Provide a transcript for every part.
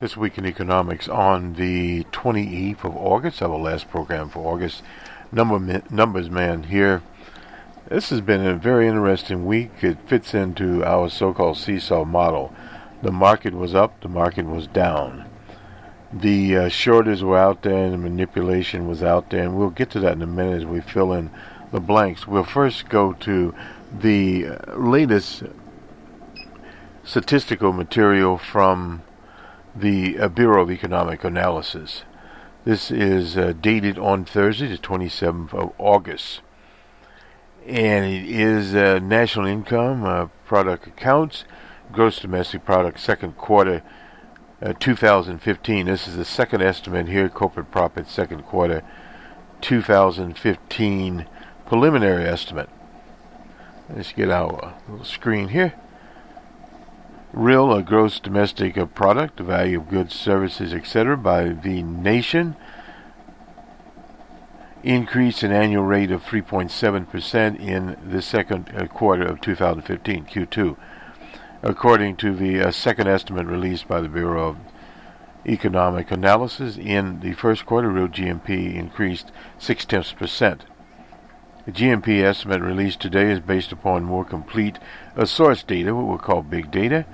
This week in economics on the 28th of August, our last program for August. Numbers man here. This has been a very interesting week. It fits into our so-called seesaw model. The market was up, the market was down. The shorters were out there and the manipulation was out there, and we'll get to that in a minute as we fill in the blanks. We'll first go to the latest statistical material from the Bureau of Economic Analysis. This is dated on Thursday, the 27th of August. And it is national income, product accounts, gross domestic product, second quarter 2015. This is the second estimate here, corporate profit, second quarter 2015 preliminary estimate. Let's get our little screen here. Real gross domestic product, the value of goods, services, etc. by the nation, increase in annual rate of 3.7% in the second quarter of 2015, Q2. According to the second estimate released by the Bureau of Economic Analysis, in the first quarter, real GNP increased 0.6%. The GNP estimate released today is based upon more complete source data, what we'll call big data,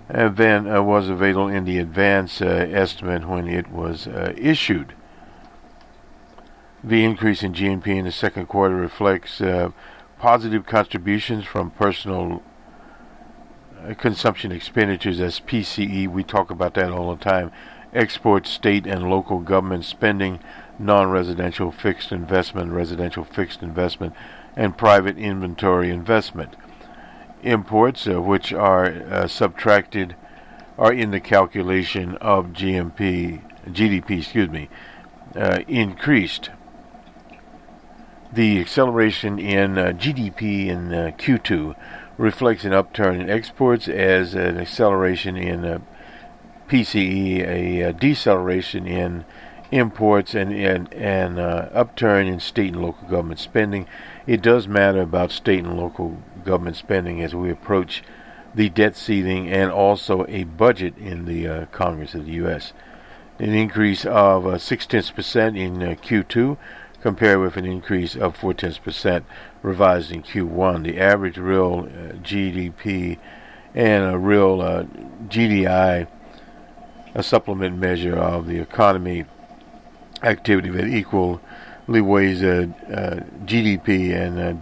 than was available in the advance estimate when it was issued. The increase in GNP in the second quarter reflects positive contributions from personal consumption expenditures as PCE. We talk about that all the time. Export, state, and local government spending, non-residential fixed investment, residential fixed investment, and private inventory investment. Imports, which are subtracted, are in the calculation of GDP, increased. The acceleration in GDP in Q2 reflects an upturn in exports as an acceleration in PCE, a deceleration in imports, and upturn in state and local government spending. It does matter about state and local government spending as we approach the debt ceiling and also a budget in the Congress of the U.S. An increase of 0.6% in Q2 compared with an increase of 0.4% revised in Q1. The average real GDP and a real GDI, a supplement measure of the economy activity that equally weighs GDP and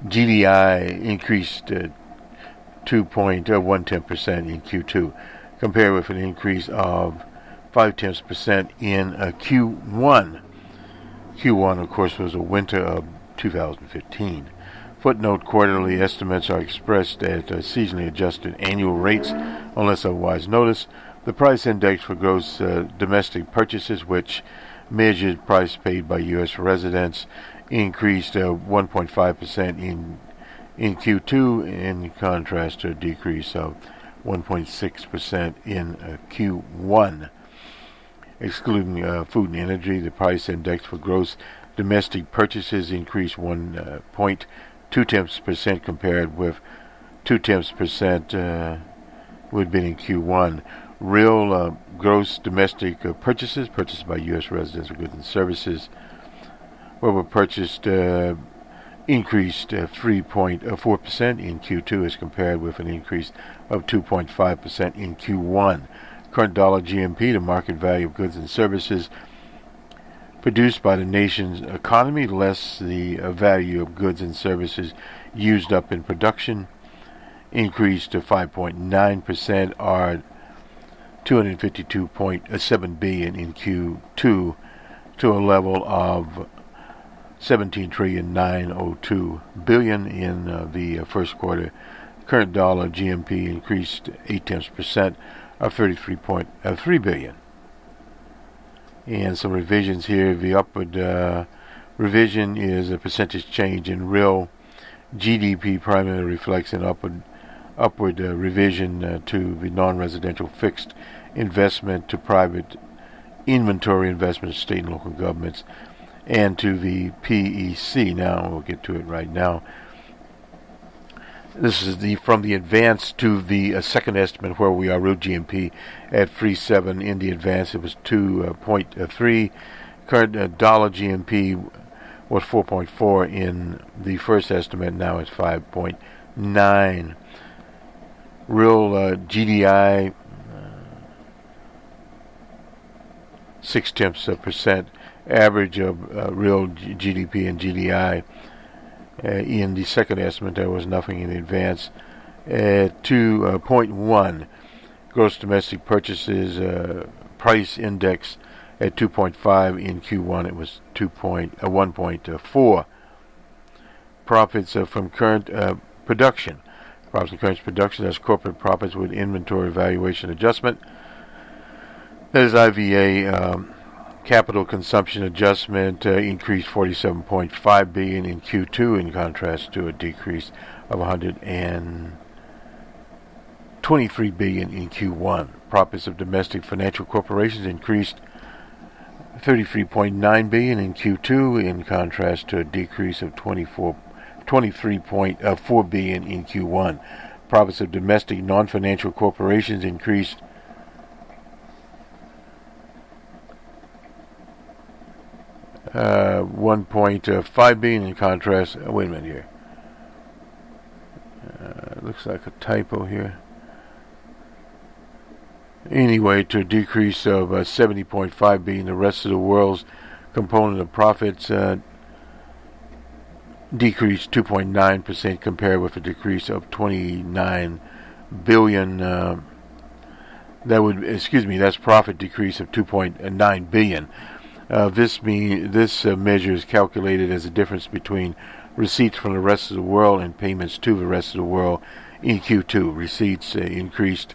GDI increased 2.1% in Q2, compared with an increase of 0.5% in Q1. Q1, of course, was a winter of 2015. Footnote: quarterly estimates are expressed at seasonally adjusted annual rates, unless otherwise noticed. The price index for gross domestic purchases, which measured price paid by U.S. residents, increased 1.5% in Q2, in contrast to a decrease of 1.6% in Q1. Excluding food and energy, the price index for gross domestic purchases increased 1.2% compared with 0.2% would have been in Q1. Real gross domestic purchases purchased by U.S. residents of goods and services were purchased increased 3.4% in Q2 as compared with an increase of 2.5% in Q1. Current dollar GNP, the market value of goods and services produced by the nation's economy, less the value of goods and services used up in production, increased to 5.9%, or $252.7 billion in Q2, to a level of $17,902 billion in the first quarter. Current dollar GNP increased 0.8%, or $33.3 billion. And some revisions here. The upward revision is a percentage change in real GDP, primarily reflects an upward revision to the non-residential fixed investment, to private inventory investments, state and local governments, and to the PEC. Now we'll get to it right now. This is from the advanced to the second estimate where we are. Real GMP at 3.7 in the advance. It was 2.3. Current dollar GMP was 4.4 in the first estimate. Now it's 5.9. Real GDI 0.6%. Average of real GDP and GDI. In the second estimate, there was nothing in advance. At 2.1, gross domestic purchases price index at 2.5 in Q1. It was 1.4. Profits from current production. Profits from current production, that's corporate profits with inventory valuation adjustment. That is IVA. Capital consumption adjustment increased 47.5 billion in Q2, in contrast to a decrease of 123 billion in Q1. Profits of domestic financial corporations increased 33.9 billion in Q2, in contrast to a decrease of 23.4 billion in Q1. Profits of domestic non-financial corporations increased 1.5 billion in contrast. Wait a minute here. Looks like a typo here. Anyway, to a decrease of 70.5 billion. The rest of the world's component of profits decreased 2.9% compared with a decrease of 29 billion. That's profit decrease of 2.9 billion. This measure is calculated as the difference between receipts from the rest of the world and payments to the rest of the world in Q2. Receipts increased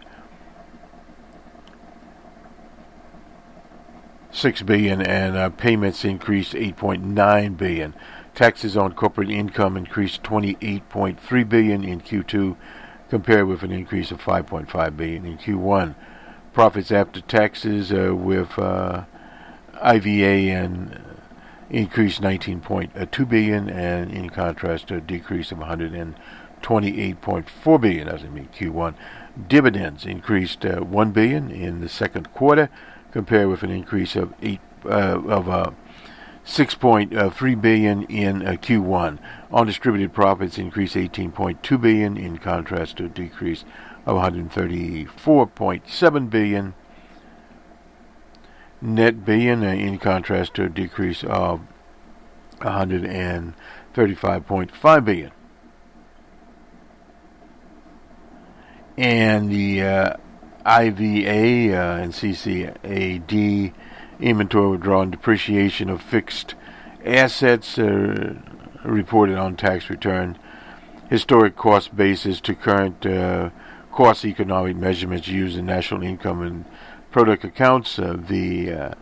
6 billion and payments increased 8.9 billion. Taxes on corporate income increased 28.3 billion in Q2 compared with an increase of 5.5 billion in Q1. Profits after taxes with IVA and increased 19.2 billion, and in contrast to a decrease of 128.4 billion as in Q1. Dividends increased 1 billion in the second quarter, compared with an increase of 6.3 billion in Q1. Undistributed profits increased 18.2 billion, in contrast to a decrease of 134.7 billion. Net billion, in contrast to a decrease of 135.5 billion. And the IVA and CCAD inventory withdrawal and depreciation of fixed assets reported on tax return. Historic cost basis to current cost economic measurements used in national income and product accounts. The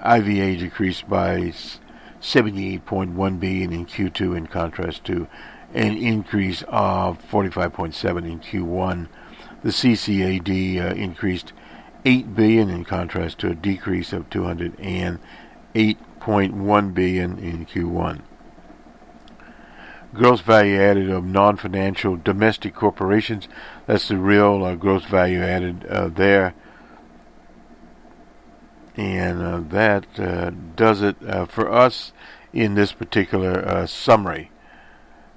IVA decreased by 78.1 billion in Q2, in contrast to an increase of 45.7 in Q1. The CCAD increased 8 billion, in contrast to a decrease of 208.1 billion in Q1. Gross value added of non-financial domestic corporations. That's the real gross value added there. And that does it for us in this particular summary.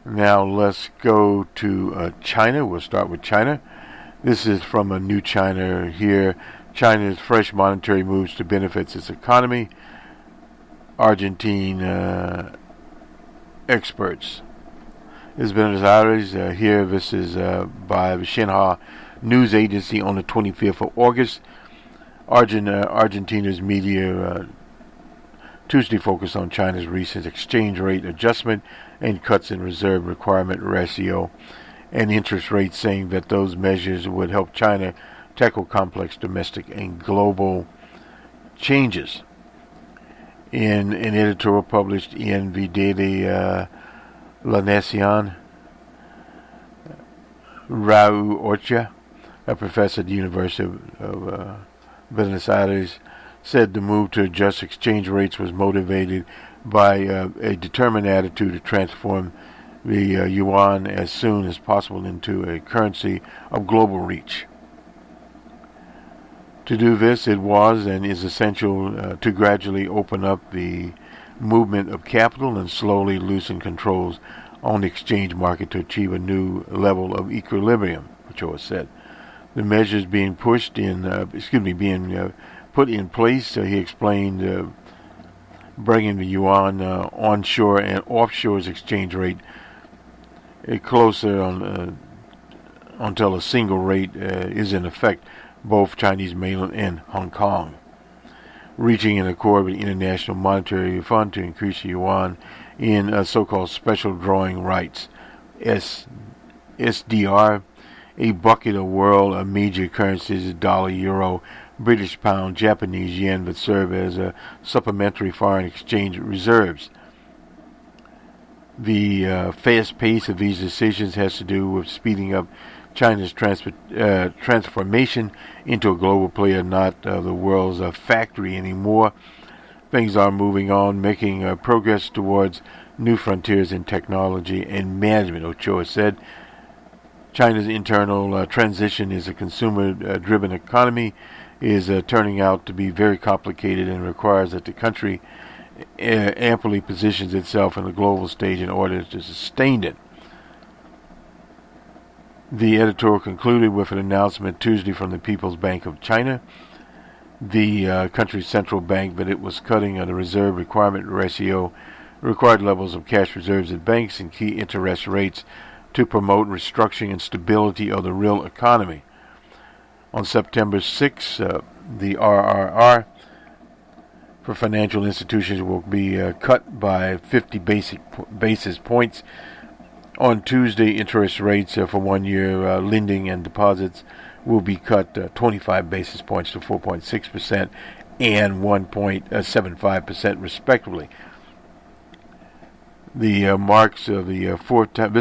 Now let's go to China. We'll start with China. This is from a New China here. China's fresh monetary moves to benefit its economy. Argentine experts. This is Buenos Aires here. This is by the Xinhua news agency on the 25th of August. Argentina's media Tuesday focused on China's recent exchange rate adjustment and cuts in reserve requirement ratio and interest rates, saying that those measures would help China tackle complex domestic and global changes. In an editorial published in the daily La Nación, Raúl Orcha, a professor at the University of Buenos Aires, said the move to adjust exchange rates was motivated by a determined attitude to transform the yuan as soon as possible into a currency of global reach. To do this, it was and is essential to gradually open up the movement of capital and slowly loosen controls on the exchange market to achieve a new level of equilibrium, Ochoa said. The measures being put in place, he explained, bringing the yuan onshore and offshore's exchange rate closer until a single rate is in effect, both Chinese mainland and Hong Kong, reaching an accord with the International Monetary Fund to increase the yuan in so-called special drawing rights, SDR, a bucket of world major currencies, dollar, euro, British pound, Japanese yen, that serve as supplementary foreign exchange reserves. The fast pace of these decisions has to do with speeding up China's transformation into a global player, not the world's factory anymore. Things are moving on, making progress towards new frontiers in technology and management, Ochoa said. China's internal transition is a consumer-driven economy, is turning out to be very complicated and requires that the country amply positions itself on the global stage in order to sustain it. The editorial concluded with an announcement Tuesday from the People's Bank of China, the country's central bank, that it was cutting the reserve requirement ratio, required levels of cash reserves at banks, and key interest rates to promote restructuring and stability of the real economy. On September 6, the RRR for financial institutions will be cut by 50 basis points. On Tuesday, interest rates for 1 year lending and deposits will be cut 25 basis points to 4.6% and 1.75% respectively. This marks the fourth time,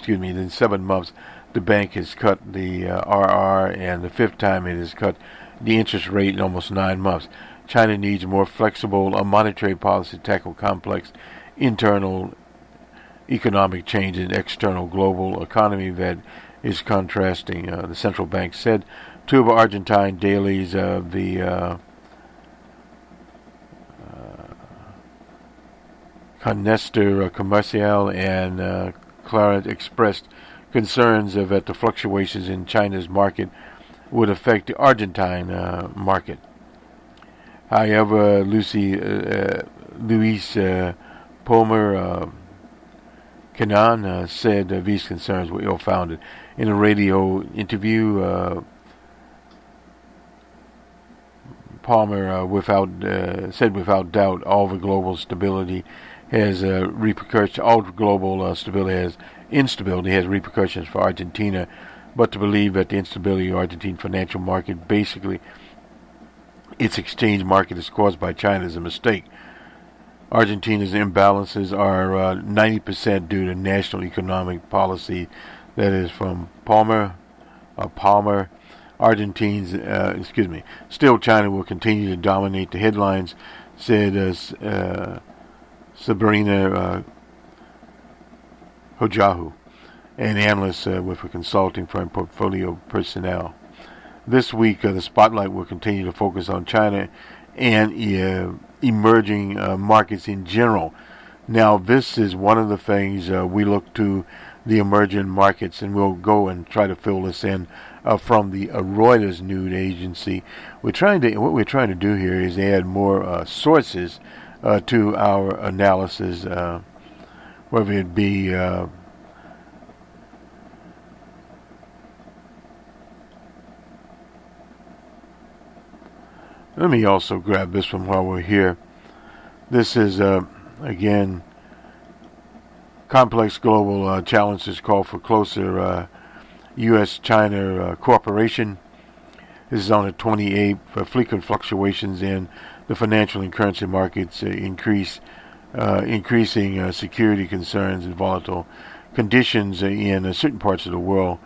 in 7 months the bank has cut the RR, and the fifth time it has cut the interest rate in almost 9 months. China needs more flexible monetary policy to tackle complex internal economic change and external global economy that is contrasting, the central bank said. Two of Argentine dailies, the Canester Comercial and Claret, expressed concerns that the fluctuations in China's market would affect the Argentine market. However, Luis Palmer Canan said these concerns were ill-founded. In a radio interview, Palmer said without doubt all the global stability has repercussions. All global instability has repercussions for Argentina, but to believe that the instability of the Argentine financial market, basically its exchange market, is caused by China is a mistake. Argentina's imbalances are 90% due to national economic policy. That is from Palmer. Still, China will continue to dominate the headlines, said Sabrina Hojahu, an analyst with a consulting firm Portfolio Personnel. This week, the spotlight will continue to focus on China and emerging markets in general. Now, this is one of the things we look to the emerging markets, and we'll go and try to fill this in from the Reuters news agency. What we're trying to do here is add more sources to our analysis, whether it be let me also grab this one while we're here. This is, again, complex global challenges call for closer U.S.-China cooperation. This is on the 28th. Frequent fluctuations in the financial and currency markets increasing security concerns and volatile conditions in certain parts of the world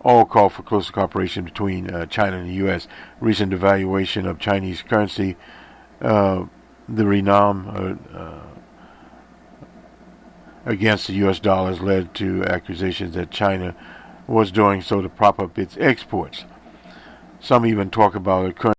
all call for closer cooperation between China and the U.S. Recent devaluation of Chinese currency, the renam, against the U.S. dollar has led to accusations that China was doing so to prop up its exports. Some even talk about a current